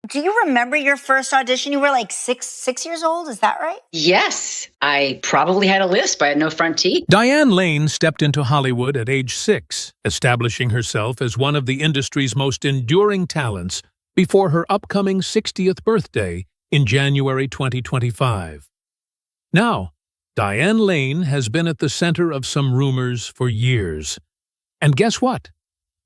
Do you remember your first audition? You were like six years old, is that right? Yes, I probably had a lisp. I had no front teeth. Diane Lane stepped into Hollywood at age 6, establishing herself as one of the industry's most enduring talents before her upcoming 60th birthday in January 2025. Now, Diane Lane has been at the center of some rumors for years. And guess what?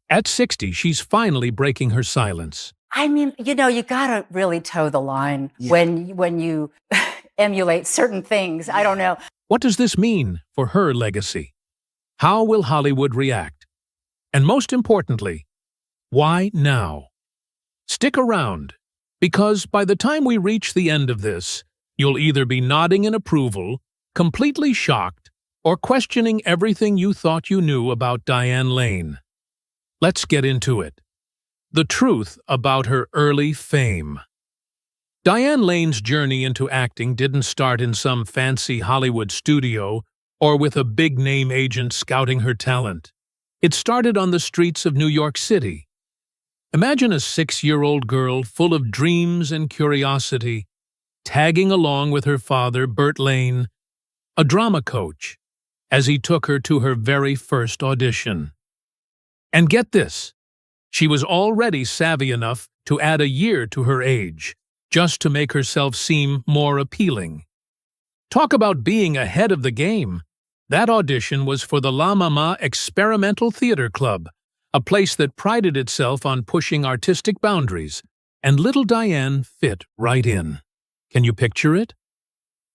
At 60, she's finally breaking her silence. I mean, you gotta really toe the line when you emulate certain things. I don't know. What does this mean for her legacy? How will Hollywood react? And most importantly, why now? Stick around, because by the time we reach the end of this, you'll either be nodding in approval, completely shocked, or questioning everything you thought you knew about Diane Lane. Let's get into it. The truth about her early fame. Diane Lane's journey into acting didn't start in some fancy Hollywood studio or with a big-name agent scouting her talent. It started on the streets of New York City. Imagine a 6-year-old girl full of dreams and curiosity, tagging along with her father, Burt Lane, a drama coach, as he took her to her very first audition. And get this, she was already savvy enough to add a year to her age, just to make herself seem more appealing. Talk about being ahead of the game. That audition was for the La Mama Experimental Theater Club, a place that prided itself on pushing artistic boundaries, and little Diane fit right in. Can you picture it?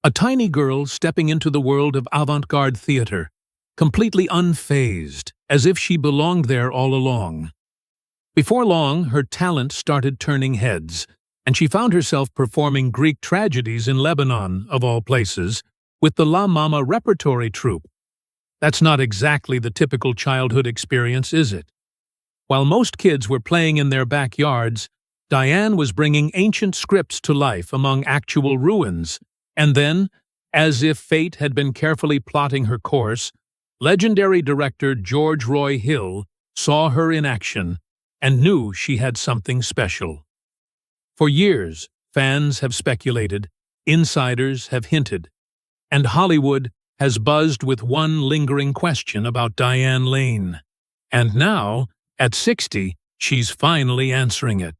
A tiny girl stepping into the world of avant-garde theater, completely unfazed, as if she belonged there all along. Before long, her talent started turning heads, and she found herself performing Greek tragedies in Lebanon, of all places, with the La Mama repertory troupe. That's not exactly the typical childhood experience, is it? While most kids were playing in their backyards, Diane was bringing ancient scripts to life among actual ruins, and then, as if fate had been carefully plotting her course, legendary director George Roy Hill saw her in action and knew she had something special. For years, fans have speculated, insiders have hinted, and Hollywood has buzzed with one lingering question about Diane Lane. And now, at 60, she's finally answering it.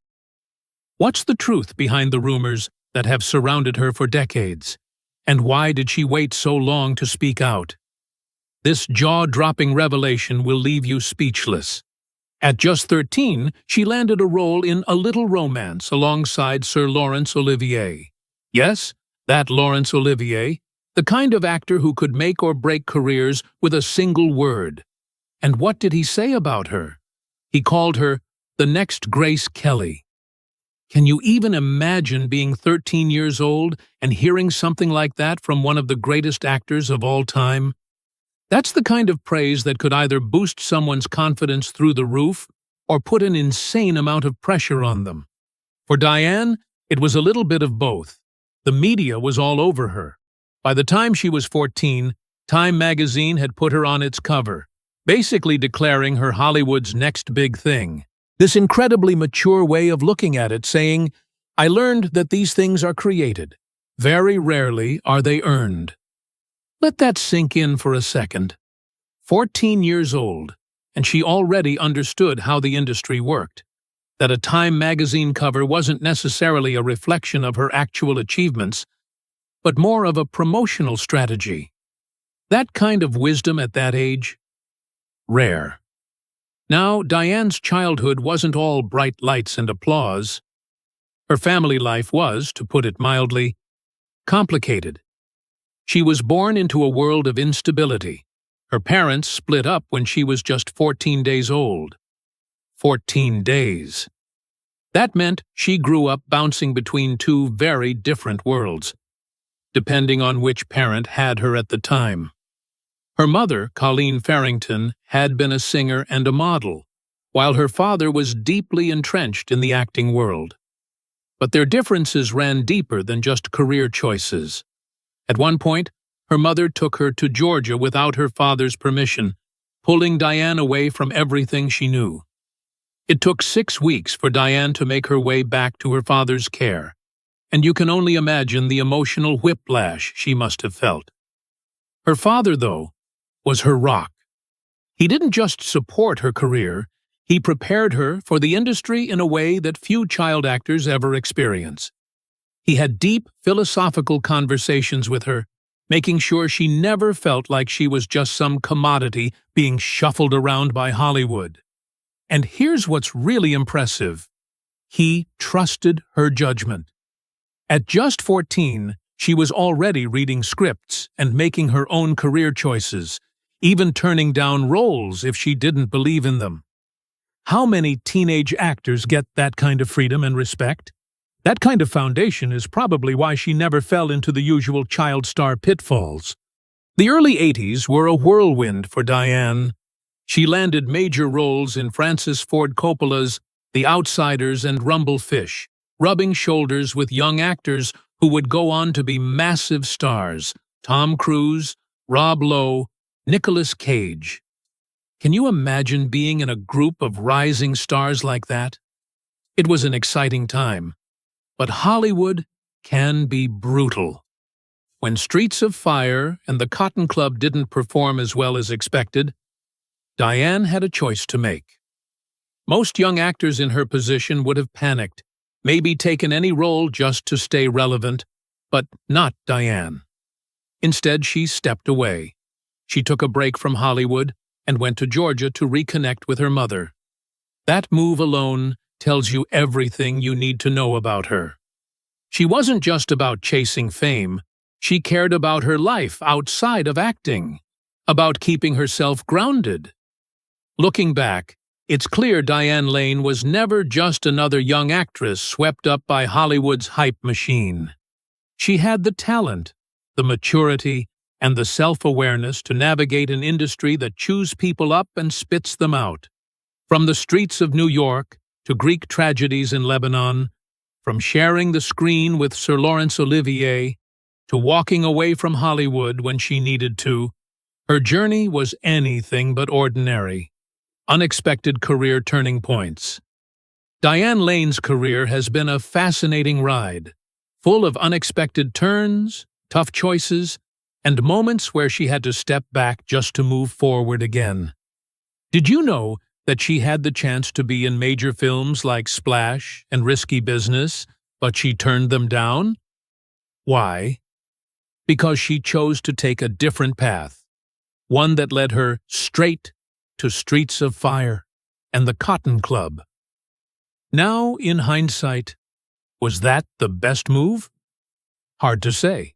What's the truth behind the rumors that have surrounded her for decades? And why did she wait so long to speak out? This jaw-dropping revelation will leave you speechless. At just 13, she landed a role in A Little Romance alongside Sir Laurence Olivier. Yes, that Laurence Olivier, the kind of actor who could make or break careers with a single word. And what did he say about her? He called her the next Grace Kelly. Can you even imagine being 13 years old and hearing something like that from one of the greatest actors of all time? That's the kind of praise that could either boost someone's confidence through the roof or put an insane amount of pressure on them. For Diane, it was a little bit of both. The media was all over her. By the time she was 14, Time magazine had put her on its cover, basically declaring her Hollywood's next big thing. This incredibly mature way of looking at it, saying, "I learned that these things are created. Very rarely are they earned." Let that sink in for a second. 14 years old, and she already understood how the industry worked. That a Time magazine cover wasn't necessarily a reflection of her actual achievements, but more of a promotional strategy. That kind of wisdom at that age? Rare. Now, Diane's childhood wasn't all bright lights and applause. Her family life was, to put it mildly, complicated. She was born into a world of instability. Her parents split up when she was just 14 days old. 14 days. That meant she grew up bouncing between two very different worlds, depending on which parent had her at the time. Her mother, Colleen Farrington, had been a singer and a model, while her father was deeply entrenched in the acting world. But their differences ran deeper than just career choices. At one point, her mother took her to Georgia without her father's permission, pulling Diane away from everything she knew. It took 6 weeks for Diane to make her way back to her father's care, and you can only imagine the emotional whiplash she must have felt. Her father, though, was her rock. He didn't just support her career, he prepared her for the industry in a way that few child actors ever experience. He had deep philosophical conversations with her, making sure she never felt like she was just some commodity being shuffled around by Hollywood. And here's what's really impressive. He trusted her judgment. At just 14, she was already reading scripts and making her own career choices, even turning down roles if she didn't believe in them. How many teenage actors get that kind of freedom and respect? That kind of foundation is probably why she never fell into the usual child star pitfalls. The early 80s were a whirlwind for Diane. She landed major roles in Francis Ford Coppola's The Outsiders and Rumblefish, rubbing shoulders with young actors who would go on to be massive stars: Tom Cruise, Rob Lowe, Nicolas Cage. Can you imagine being in a group of rising stars like that? It was an exciting time. But Hollywood can be brutal. When Streets of Fire and the Cotton Club didn't perform as well as expected, Diane had a choice to make. Most young actors in her position would have panicked, maybe taken any role just to stay relevant, but not Diane. Instead, she stepped away. She took a break from Hollywood and went to Georgia to reconnect with her mother. That move alone tells you everything you need to know about her. She wasn't just about chasing fame. She cared about her life outside of acting, about keeping herself grounded. Looking back, it's clear Diane Lane was never just another young actress swept up by Hollywood's hype machine. She had the talent, the maturity, and the self-awareness to navigate an industry that chews people up and spits them out. From the streets of New York to Greek tragedies in Lebanon, from sharing the screen with Sir Laurence Olivier to walking away from Hollywood when she needed to, her journey was anything but ordinary. Unexpected career turning points. Diane Lane's career has been a fascinating ride, full of unexpected turns, tough choices, and moments where she had to step back just to move forward again. Did you know that she had the chance to be in major films like Splash and Risky Business, but she turned them down? Why? Because she chose to take a different path, one that led her straight to Streets of Fire and the Cotton Club. Now, in hindsight, was that the best move? Hard to say,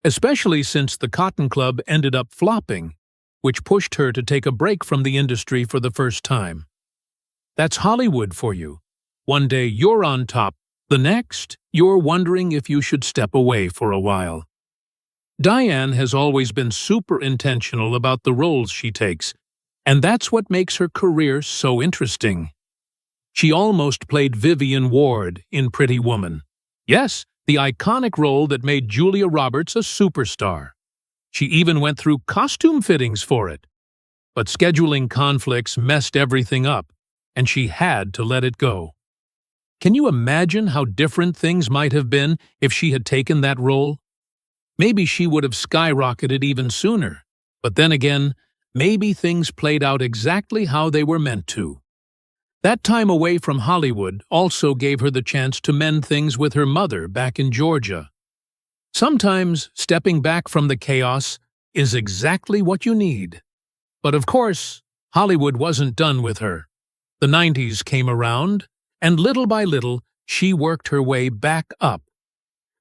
especially since the Cotton Club ended up flopping, which pushed her to take a break from the industry for the first time. That's Hollywood for you. One day you're on top, the next you're wondering if you should step away for a while. Diane has always been super intentional about the roles she takes, and that's what makes her career so interesting. She almost played Vivian Ward in Pretty Woman. Yes, the iconic role that made Julia Roberts a superstar. She even went through costume fittings for it. But scheduling conflicts messed everything up, and she had to let it go. Can you imagine how different things might have been if she had taken that role? Maybe she would have skyrocketed even sooner, but then again, maybe things played out exactly how they were meant to. That time away from Hollywood also gave her the chance to mend things with her mother back in Georgia. Sometimes stepping back from the chaos is exactly what you need. But of course, Hollywood wasn't done with her. The 90s came around, and little by little, she worked her way back up.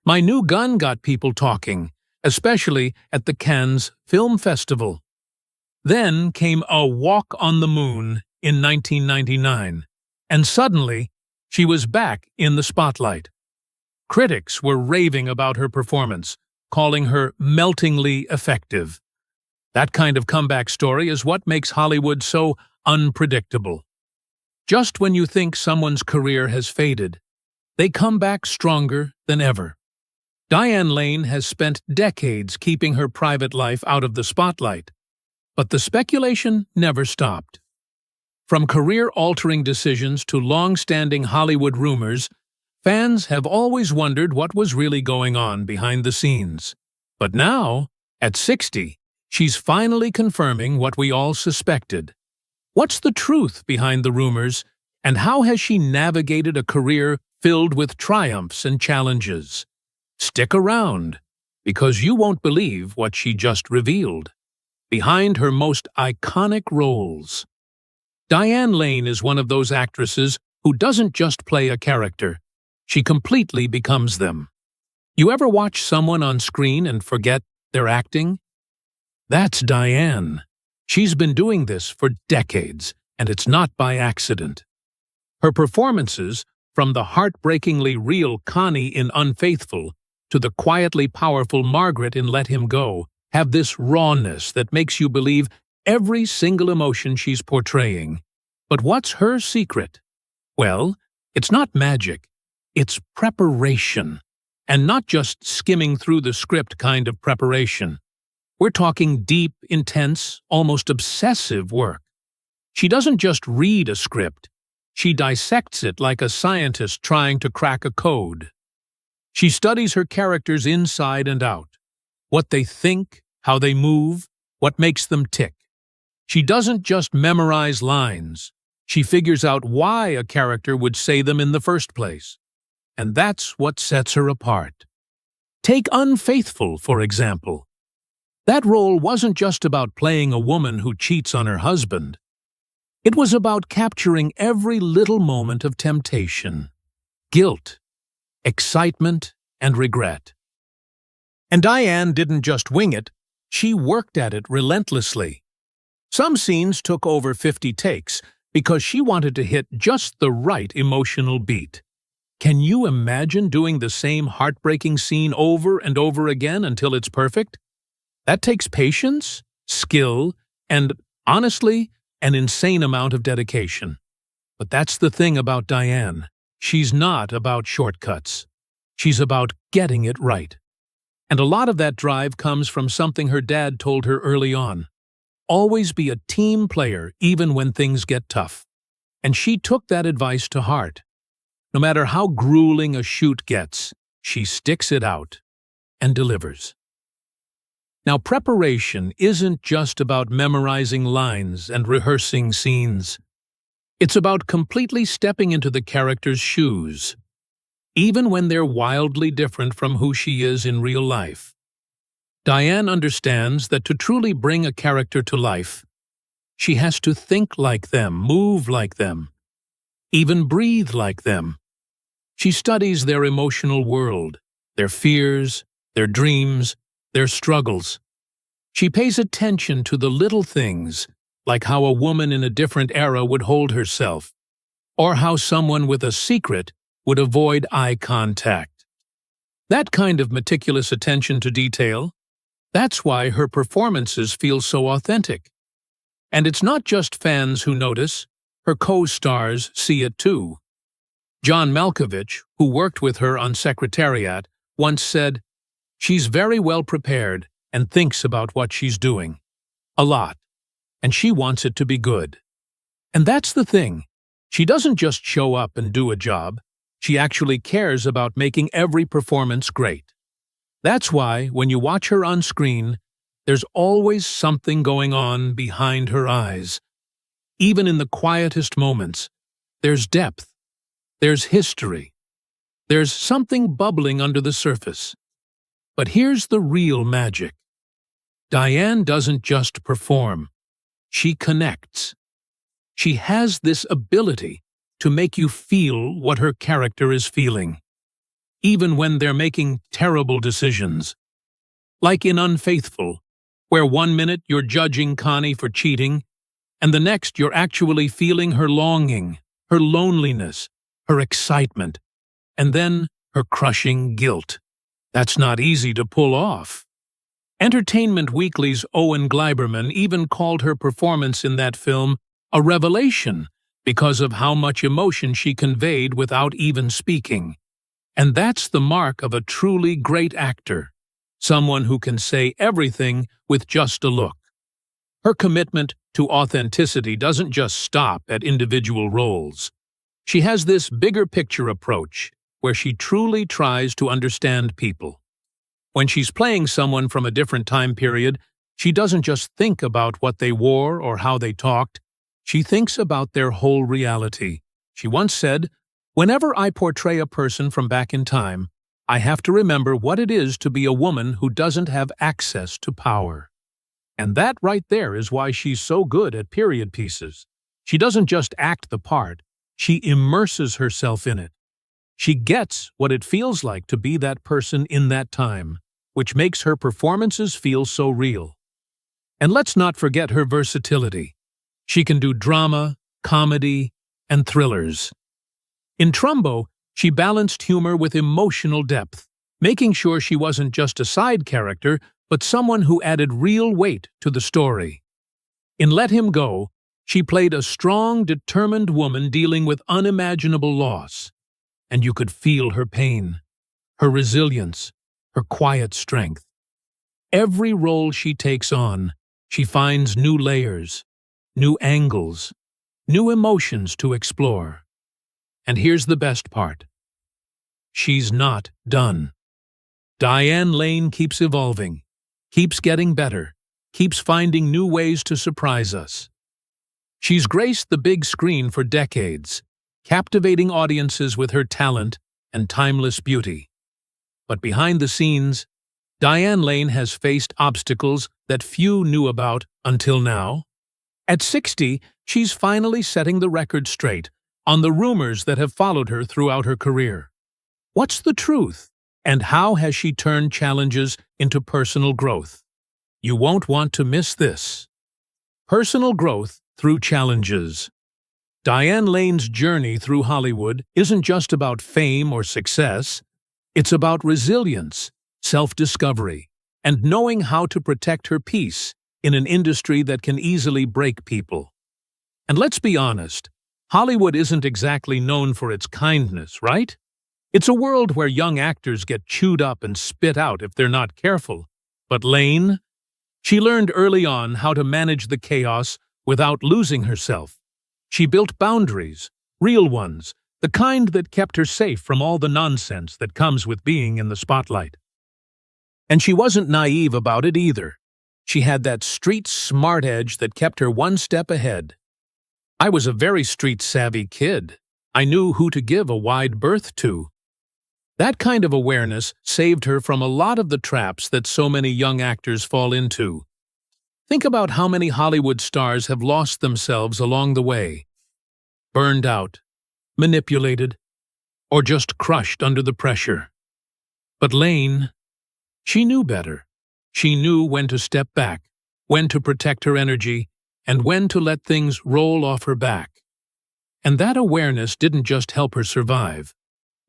My New Gun got people talking, especially at the Cannes Film Festival. Then came A Walk on the Moon in 1999, and suddenly, she was back in the spotlight. Critics were raving about her performance, calling her meltingly effective. That kind of comeback story is what makes Hollywood so unpredictable. Just when you think someone's career has faded, they come back stronger than ever. Diane Lane has spent decades keeping her private life out of the spotlight, but the speculation never stopped. From career-altering decisions to long-standing Hollywood rumors, fans have always wondered what was really going on behind the scenes. But now, at 60, she's finally confirming what we all suspected. What's the truth behind the rumors, and how has she navigated a career filled with triumphs and challenges? Stick around, because you won't believe what she just revealed. Behind her most iconic roles. Diane Lane is one of those actresses who doesn't just play a character. She completely becomes them. You ever watch someone on screen and forget they're acting? That's Diane. She's been doing this for decades, and it's not by accident. Her performances, from the heartbreakingly real Connie in Unfaithful to the quietly powerful Margaret in Let Him Go, have this rawness that makes you believe every single emotion she's portraying. But what's her secret? Well, it's not magic. It's preparation. And not just skimming through the script kind of preparation. We're talking deep, intense, almost obsessive work. She doesn't just read a script. She dissects it like a scientist trying to crack a code. She studies her characters inside and out. What they think, how they move, what makes them tick. She doesn't just memorize lines. She figures out why a character would say them in the first place. And that's what sets her apart. Take Unfaithful, for example. That role wasn't just about playing a woman who cheats on her husband. It was about capturing every little moment of temptation, guilt, excitement, and regret. And Diane didn't just wing it, she worked at it relentlessly. Some scenes took over 50 takes because she wanted to hit just the right emotional beat. Can you imagine doing the same heartbreaking scene over and over again until it's perfect? That takes patience, skill, and, honestly, an insane amount of dedication. But that's the thing about Diane. She's not about shortcuts. She's about getting it right. And a lot of that drive comes from something her dad told her early on. Always be a team player even when things get tough. And she took that advice to heart. No matter how grueling a shoot gets, she sticks it out and delivers. Now, preparation isn't just about memorizing lines and rehearsing scenes. It's about completely stepping into the character's shoes, even when they're wildly different from who she is in real life. Diane understands that to truly bring a character to life, she has to think like them, move like them, even breathe like them. She studies their emotional world, their fears, their dreams, their struggles. She pays attention to the little things, like how a woman in a different era would hold herself, or how someone with a secret would avoid eye contact. That kind of meticulous attention to detail, that's why her performances feel so authentic. And it's not just fans who notice, her co-stars see it too. John Malkovich, who worked with her on Secretariat, once said, "She's very well prepared and thinks about what she's doing. A lot. And she wants it to be good." And that's the thing. She doesn't just show up and do a job. She actually cares about making every performance great. That's why, when you watch her on screen, there's always something going on behind her eyes. Even in the quietest moments, there's depth, there's history, there's something bubbling under the surface. But here's the real magic. Diane doesn't just perform, she connects. She has this ability to make you feel what her character is feeling, even when they're making terrible decisions. Like in Unfaithful, where 1 minute you're judging Connie for cheating, and the next you're actually feeling her longing, her loneliness, her excitement, and then her crushing guilt. That's not easy to pull off. Entertainment Weekly's Owen Gleiberman even called her performance in that film a revelation because of how much emotion she conveyed without even speaking. And that's the mark of a truly great actor, someone who can say everything with just a look. Her commitment to authenticity doesn't just stop at individual roles. She has this bigger picture approach where she truly tries to understand people. When she's playing someone from a different time period, she doesn't just think about what they wore or how they talked. She thinks about their whole reality. She once said, "Whenever I portray a person from back in time, I have to remember what it is to be a woman who doesn't have access to power." And that right there is why she's so good at period pieces. She doesn't just act the part, she immerses herself in it. She gets what it feels like to be that person in that time, which makes her performances feel so real. And let's not forget her versatility. She can do drama, comedy, and thrillers. In Trumbo, she balanced humor with emotional depth, making sure she wasn't just a side character, but someone who added real weight to the story. In Let Him Go, she played a strong, determined woman dealing with unimaginable loss. And you could feel her pain, her resilience, her quiet strength. Every role she takes on, she finds new layers, new angles, new emotions to explore. And here's the best part. She's not done. Diane Lane keeps evolving, keeps getting better, keeps finding new ways to surprise us. She's graced the big screen for decades, captivating audiences with her talent and timeless beauty. But behind the scenes, Diane Lane has faced obstacles that few knew about until now. At 60, she's finally setting the record straight on the rumors that have followed her throughout her career. What's the truth? And how has she turned challenges into personal growth? You won't want to miss this. Personal growth through challenges. Diane Lane's journey through Hollywood isn't just about fame or success. It's about resilience, self-discovery, and knowing how to protect her peace in an industry that can easily break people. And let's be honest, Hollywood isn't exactly known for its kindness, right? It's a world where young actors get chewed up and spit out if they're not careful. But Lane, she learned early on how to manage the chaos without losing herself. She built boundaries, real ones, the kind that kept her safe from all the nonsense that comes with being in the spotlight. And she wasn't naive about it either. She had that street smart edge that kept her one step ahead. "I was a very street-savvy kid. I knew who to give a wide berth to." That kind of awareness saved her from a lot of the traps that so many young actors fall into. Think about how many Hollywood stars have lost themselves along the way. Burned out, manipulated, or just crushed under the pressure. But Lane, she knew better. She knew when to step back, when to protect her energy, and when to let things roll off her back. And that awareness didn't just help her survive.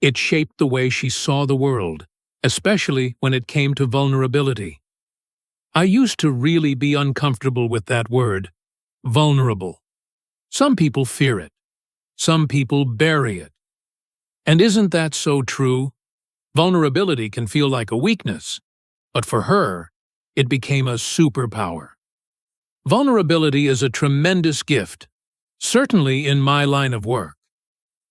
It shaped the way she saw the world, especially when it came to vulnerability. I used to really be uncomfortable with that word, vulnerable. Some people fear it. Some people bury it. And isn't that so true? Vulnerability can feel like a weakness, but for her, it became a superpower. Vulnerability is a tremendous gift, certainly in my line of work.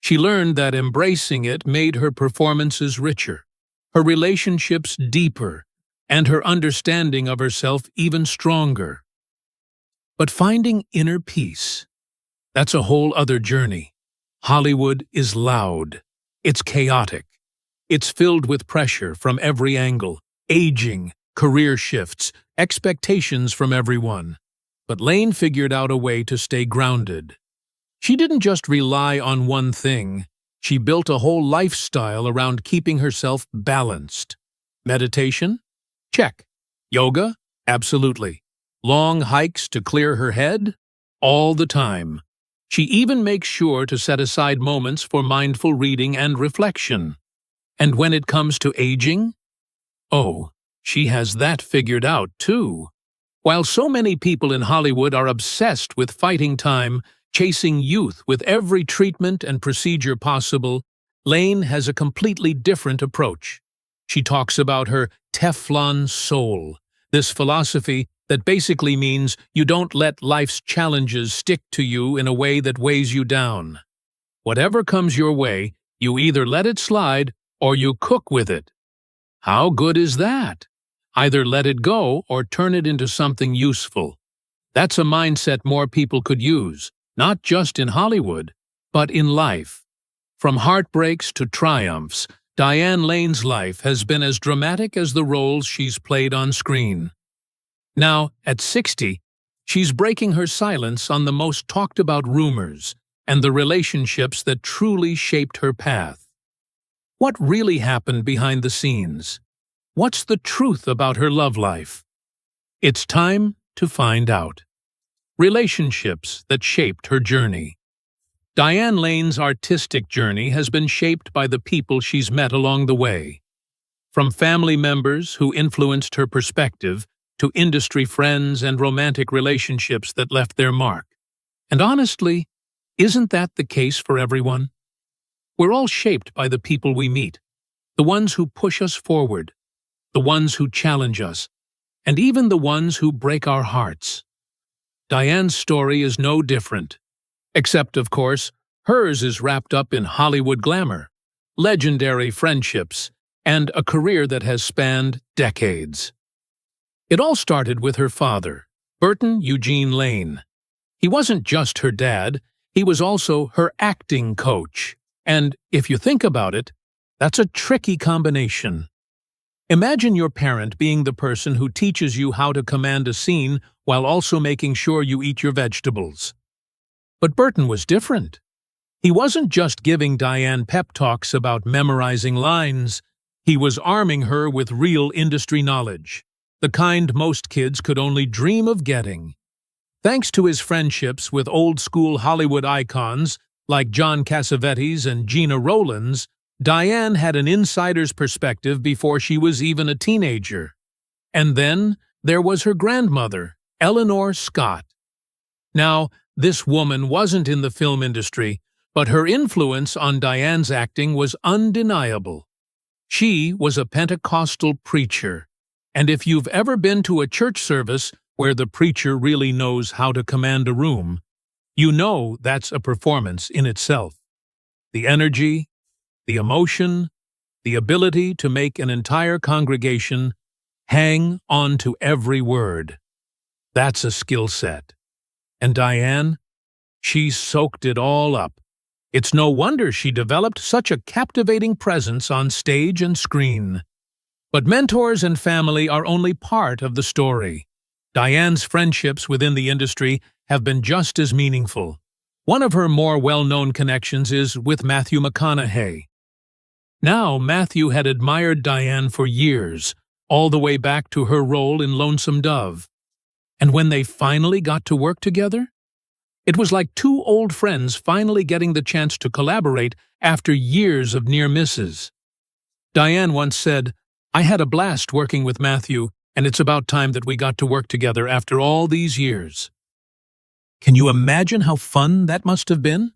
She learned that embracing it made her performances richer, her relationships deeper, and her understanding of herself even stronger. But finding inner peace, that's a whole other journey. Hollywood is loud. It's chaotic. It's filled with pressure from every angle, aging, career shifts, expectations from everyone. But Lane figured out a way to stay grounded. She didn't just rely on one thing. She built a whole lifestyle around keeping herself balanced. Meditation? Check. Yoga? Absolutely. Long hikes to clear her head? All the time. She even makes sure to set aside moments for mindful reading and reflection. And when it comes to aging? Oh, she has that figured out too. While so many people in Hollywood are obsessed with fighting time, chasing youth with every treatment and procedure possible, Lane has a completely different approach. She talks about her Teflon soul, this philosophy that basically means you don't let life's challenges stick to you in a way that weighs you down. Whatever comes your way, you either let it slide or you cook with it. How good is that? Either let it go or turn it into something useful. That's a mindset more people could use, not just in Hollywood, but in life. From heartbreaks to triumphs, Diane Lane's life has been as dramatic as the roles she's played on screen. Now, at 60, she's breaking her silence on the most talked-about rumors and the relationships that truly shaped her path. What really happened behind the scenes? What's the truth about her love life? It's time to find out. Relationships that shaped her journey. Diane Lane's artistic journey has been shaped by the people she's met along the way. From family members who influenced her perspective to industry friends and romantic relationships that left their mark. And honestly, isn't that the case for everyone? We're all shaped by the people we meet, the ones who push us forward, the ones who challenge us, and even the ones who break our hearts. Diane's story is no different, except, of course, hers is wrapped up in Hollywood glamour, legendary friendships, and a career that has spanned decades. It all started with her father, Burton Eugene Lane. He wasn't just her dad, he was also her acting coach. And if you think about it, that's a tricky combination. Imagine your parent being the person who teaches you how to command a scene while also making sure you eat your vegetables. But Burton was different. He wasn't just giving Diane pep talks about memorizing lines, he was arming her with real industry knowledge, the kind most kids could only dream of getting. Thanks to his friendships with old-school Hollywood icons like John Cassavetes and Gina Rowlands, Diane had an insider's perspective before she was even a teenager. And then there was her grandmother, Eleanor Scott. Now, this woman wasn't in the film industry, but her influence on Diane's acting was undeniable. She was a Pentecostal preacher, and if you've ever been to a church service where the preacher really knows how to command a room, you know that's a performance in itself. The energy, the emotion, the ability to make an entire congregation hang on to every word. That's a skill set. And Diane, she soaked it all up. It's no wonder she developed such a captivating presence on stage and screen. But mentors and family are only part of the story. Diane's friendships within the industry have been just as meaningful. One of her more well-known connections is with Matthew McConaughey. Now, Matthew had admired Diane for years, all the way back to her role in Lonesome Dove. And when they finally got to work together, it was like two old friends finally getting the chance to collaborate after years of near misses. Diane once said, "I had a blast working with Matthew, and it's about time that we got to work together after all these years." Can you imagine how fun that must have been?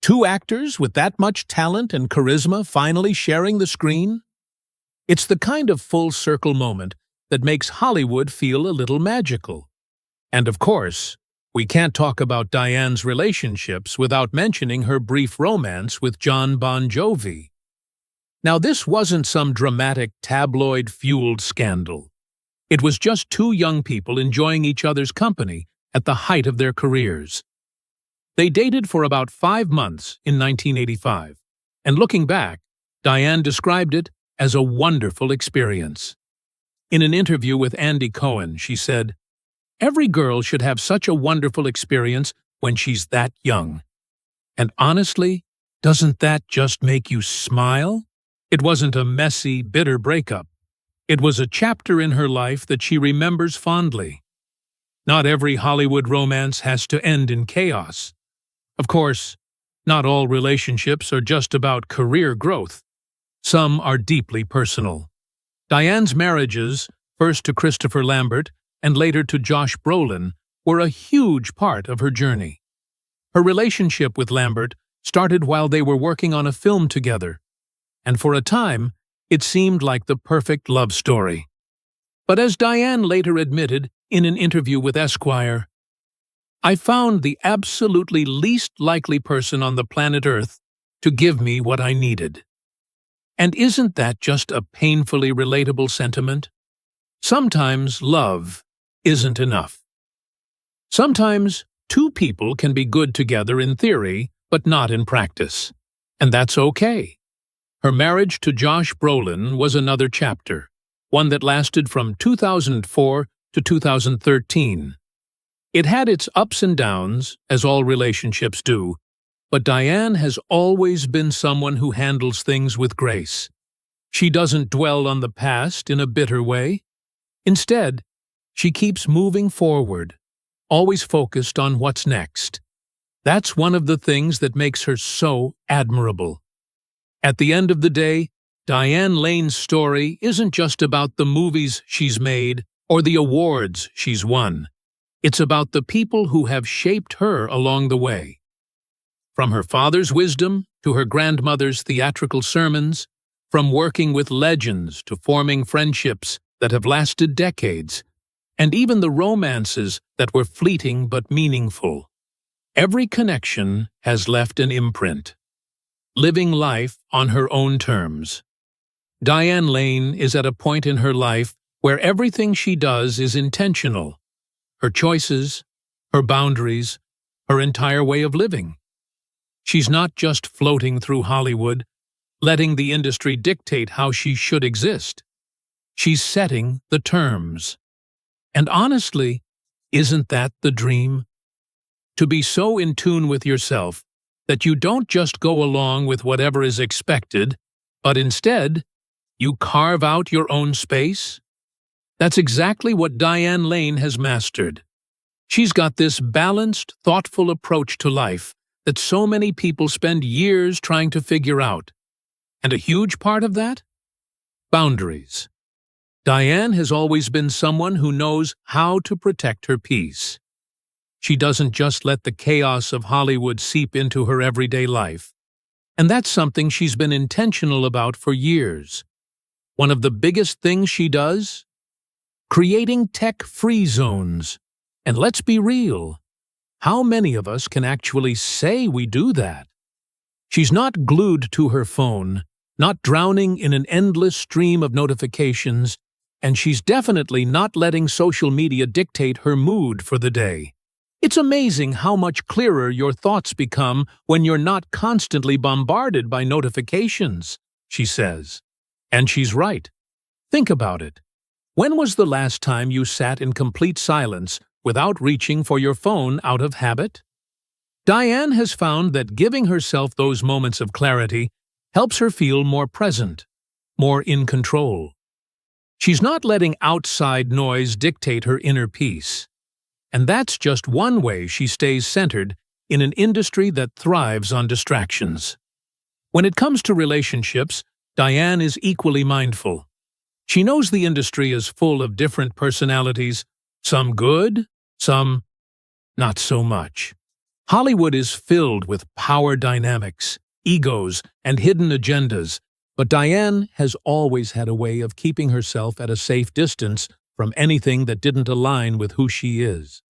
Two actors with that much talent and charisma finally sharing the screen? It's the kind of full-circle moment that makes Hollywood feel a little magical. And of course, we can't talk about Diane's relationships without mentioning her brief romance with John Bon Jovi. Now, this wasn't some dramatic tabloid-fueled scandal. It was just two young people enjoying each other's company at the height of their careers. They dated for about 5 months in 1985, and looking back, Diane described it as a wonderful experience. In an interview with Andy Cohen, she said, "Every girl should have such a wonderful experience when she's that young. And honestly, doesn't that just make you smile?" It wasn't a messy, bitter breakup. It was a chapter in her life that she remembers fondly. Not every Hollywood romance has to end in chaos. Of course, not all relationships are just about career growth. Some are deeply personal. Diane's marriages, first to Christopher Lambert and later to Josh Brolin, were a huge part of her journey. Her relationship with Lambert started while they were working on a film together, and for a time, it seemed like the perfect love story. But as Diane later admitted, in an interview with Esquire, "I found the absolutely least likely person on the planet Earth to give me what I needed." And isn't that just a painfully relatable sentiment? Sometimes love isn't enough. Sometimes two people can be good together in theory, but not in practice. And that's okay. Her marriage to Josh Brolin was another chapter, one that lasted from 2004 to 2013. It had its ups and downs, as all relationships do, but Diane has always been someone who handles things with grace. She doesn't dwell on the past in a bitter way. Instead, she keeps moving forward, always focused on what's next. That's one of the things that makes her so admirable. At the end of the day, Diane Lane's story isn't just about the movies she's made or the awards she's won. It's about the people who have shaped her along the way. From her father's wisdom to her grandmother's theatrical sermons, from working with legends to forming friendships that have lasted decades, and even the romances that were fleeting but meaningful. Every connection has left an imprint, living life on her own terms. Diane Lane is at a point in her life where everything she does is intentional. Her choices, her boundaries, her entire way of living. She's not just floating through Hollywood, letting the industry dictate how she should exist. She's setting the terms. And honestly, isn't that the dream? To be so in tune with yourself that you don't just go along with whatever is expected, but instead, you carve out your own space? That's exactly what Diane Lane has mastered. She's got this balanced, thoughtful approach to life that so many people spend years trying to figure out. And a huge part of that? Boundaries. Diane has always been someone who knows how to protect her peace. She doesn't just let the chaos of Hollywood seep into her everyday life. And that's something she's been intentional about for years. One of the biggest things she does? Creating tech-free zones. And let's be real, how many of us can actually say we do that? She's not glued to her phone, not drowning in an endless stream of notifications, and she's definitely not letting social media dictate her mood for the day. It's amazing how much clearer your thoughts become when you're not constantly bombarded by notifications, she says. And she's right. Think about it. When was the last time you sat in complete silence without reaching for your phone out of habit? Diane has found that giving herself those moments of clarity helps her feel more present, more in control. She's not letting outside noise dictate her inner peace. And that's just one way she stays centered in an industry that thrives on distractions. When it comes to relationships, Diane is equally mindful. She knows the industry is full of different personalities, some good, some not so much. Hollywood is filled with power dynamics, egos, and hidden agendas, but Diane has always had a way of keeping herself at a safe distance from anything that didn't align with who she is.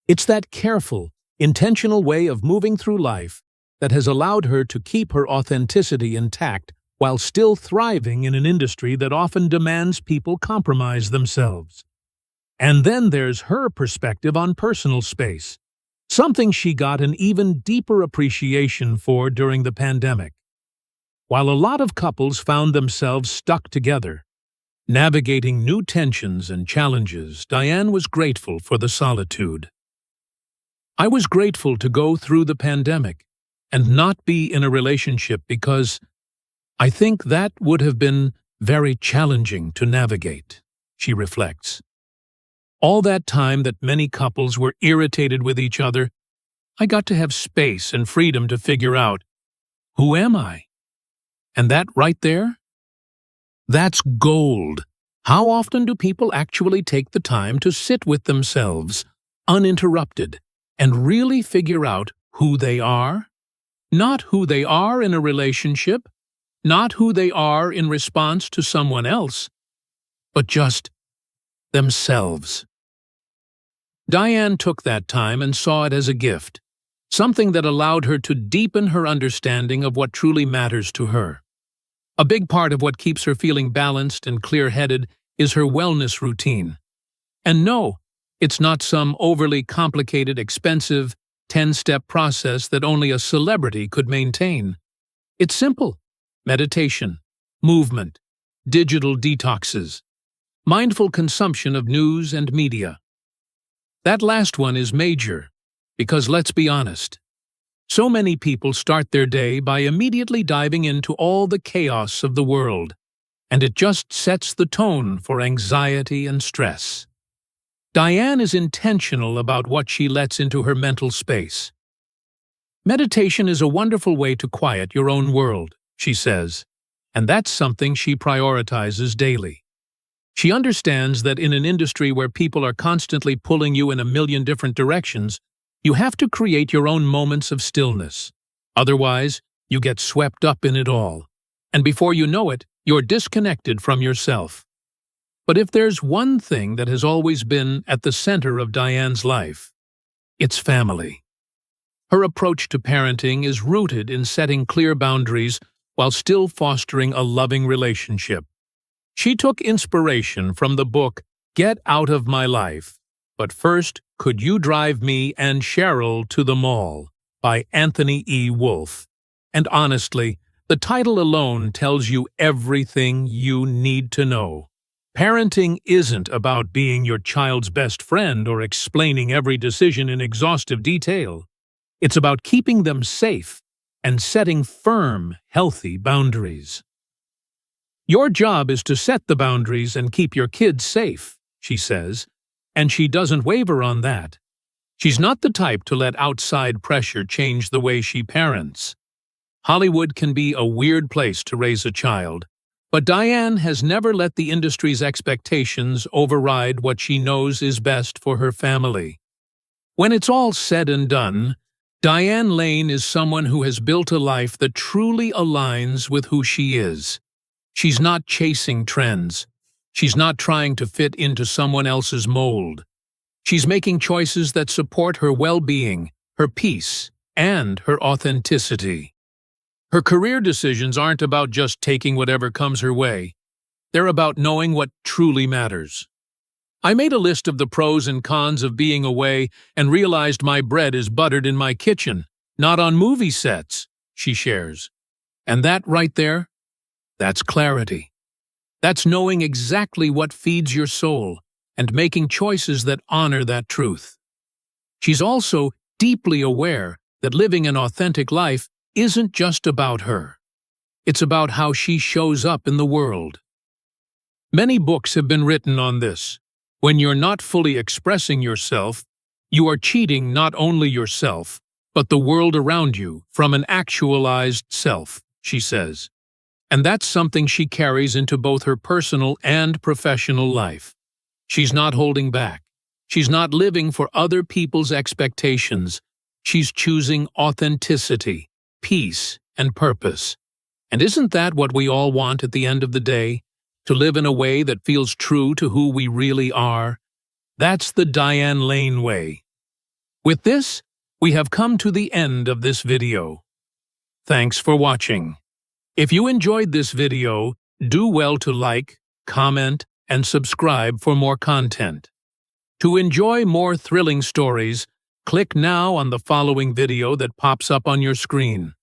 It's that careful, intentional way of moving through life that has allowed her to keep her authenticity intact while still thriving in an industry that often demands people compromise themselves. And then there's her perspective on personal space, something she got an even deeper appreciation for during the pandemic. While a lot of couples found themselves stuck together, navigating new tensions and challenges, Diane was grateful for the solitude. "I was grateful to go through the pandemic and not be in a relationship because I think that would have been very challenging to navigate," she reflects. "All that time that many couples were irritated with each other, I got to have space and freedom to figure out, who am I? And that right there? That's gold. How often do people actually take the time to sit with themselves, uninterrupted, and really figure out who they are? Not who they are in a relationship, not who they are in response to someone else, but just themselves." Diane took that time and saw it as a gift, something that allowed her to deepen her understanding of what truly matters to her. A big part of what keeps her feeling balanced and clear-headed is her wellness routine. And no, it's not some overly complicated, expensive, 10-step process that only a celebrity could maintain. It's simple: meditation, movement, digital detoxes, mindful consumption of news and media. That last one is major, because let's be honest, so many people start their day by immediately diving into all the chaos of the world, and it just sets the tone for anxiety and stress. Diane is intentional about what she lets into her mental space. Meditation is a wonderful way to quiet your own world, she says, and that's something she prioritizes daily. She understands that in an industry where people are constantly pulling you in a million different directions, you have to create your own moments of stillness. Otherwise, you get swept up in it all, and before you know it, you're disconnected from yourself. But if there's one thing that has always been at the center of Diane's life, it's family. Her approach to parenting is rooted in setting clear boundaries while still fostering a loving relationship. She took inspiration from the book Get Out of My Life, But First, Could You Drive Me and Cheryl to the Mall by Anthony E. Wolfe. And honestly, the title alone tells you everything you need to know. Parenting isn't about being your child's best friend or explaining every decision in exhaustive detail. It's about keeping them safe and setting firm, healthy boundaries. Your job is to set the boundaries and keep your kids safe, she says, and she doesn't waver on that. She's not the type to let outside pressure change the way she parents. Hollywood can be a weird place to raise a child, but Diane has never let the industry's expectations override what she knows is best for her family. When it's all said and done, Diane Lane is someone who has built a life that truly aligns with who she is. She's not chasing trends. She's not trying to fit into someone else's mold. She's making choices that support her well-being, her peace, and her authenticity. Her career decisions aren't about just taking whatever comes her way. They're about knowing what truly matters. I made a list of the pros and cons of being away and realized my bread is buttered in my kitchen, not on movie sets, she shares. And that right there, that's clarity. That's knowing exactly what feeds your soul and making choices that honor that truth. She's also deeply aware that living an authentic life isn't just about her. It's about how she shows up in the world. Many books have been written on this. When you're not fully expressing yourself, you are cheating not only yourself, but the world around you from an actualized self, she says. And that's something she carries into both her personal and professional life. She's not holding back. She's not living for other people's expectations. She's choosing authenticity, peace, and purpose. And isn't that what we all want at the end of the day? To live in a way that feels true to who we really are? That's the Diane Lane way. With this, we have come to the end of this video. Thanks for watching. If you enjoyed this video, do well to like, comment, and subscribe for more content. To enjoy more thrilling stories, click now on the following video that pops up on your screen.